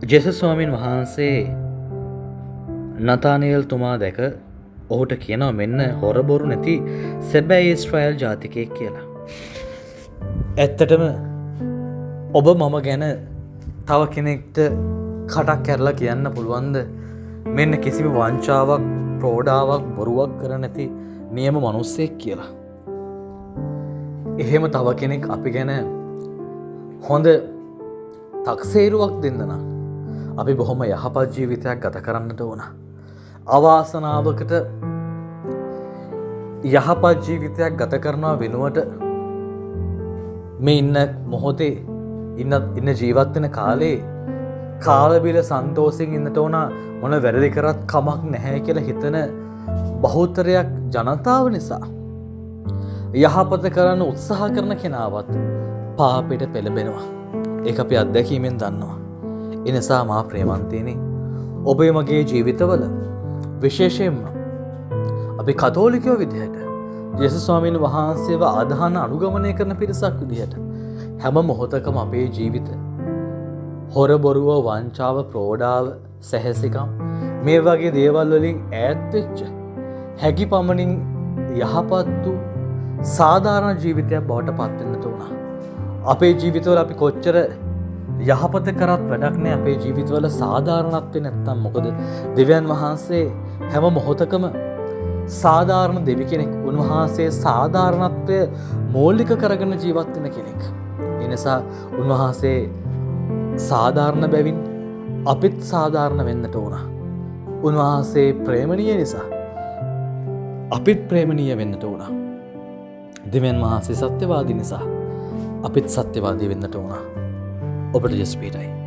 ජෙසුස් ස්වාමීන් වහන්සේ නතානියල් තුමා දැක ඔහුට කියනවා මෙන්න හොරබොරු නැති සැබෑ ඊශ්‍රායල් ජාතිකයෙක් කියලා. ඇත්තටම ඔබ මම ගැන තව කෙනෙක්ට කටක් කැරලා කියන්න පුළුවන්ද මෙන්න කිසිම වංචාවක් ප්‍රෝඩාවක් බොරුවක් කර නැති නියම මනුස්සෙක් කියලා. එහෙම තව කෙනෙක් අපි ගැන හොඳ තක්සේරුවක් දෙන්න නම් අපි බොහොම යහපත් ජීවිතයක් ගත කරන්නට ඕන. අවාසනාවකට යහපත් ජීවිතයක් ගත කරනවා වෙනුවට මේ ඉන්න මොහොතේ ඉන්න ජීවත් වෙන කාලේ කාලබිල සන්තෝෂයෙන් ඉන්නට ඕන මොන වැරදි කරත් කමක් නැහැ කියලා හිතන බහුතරයක් ජනතාව නිසා යහපත කරන්න උත්සාහ කරන කෙනාවත් පාපයට පෙළඹෙනවා. ඒක අපි අත්දැකීමෙන් දන්නවා. එනිසා මා ප්‍රේමන්තයනි ඔබේ මගේ ජීවිතවල විශේෂයෙන්ම අපි කතෝලිකයෝ විදිහට ජේසුස් ස්වාමීන් වහන්සේව අදහන අනුගමනය කරන පිරිසක් විදිහට හැම මොහොතකම අපේ ජීවිත හොර බොරුව වංචාව ප්‍රෝඩාව සැහැසිකම් මේ වගේ දේවල් වලින් ඈත් වෙච්ච හැකි පමණින් යහපත් වූ සාධාරණ ජීවිතයක් බවට පත් වෙන්නට උනා. අපේ ජීවිතවල අපි කොච්චර යහපත කරත් වැඩක් නෑ අපේ ජීවිතවල සාධාරණත්වය නැත්තම්. මොකද දෙවියන් වහන්සේ හැම මොහොතකම සාධාරණ දෙවි කෙනෙක්. උන්වහන්සේ සාධාරණත්වය මූලික කරගෙන ජීවත් වෙන කෙනෙක්. ඒ නිසා උන්වහන්සේ සාධාරණ බැවින් අපිත් සාධාරණ වෙන්නට ඕන. උන්වහන්සේ ප්‍රේමණීය නිසා අපිත් ප්‍රේමණීය වෙන්නට ඕන. දෙවියන් වහන්සේ සත්‍යවාදී නිසා අපිත් සත්‍යවාදී වෙන්නට ඕන. ඔබට ජෙස්පීටයි.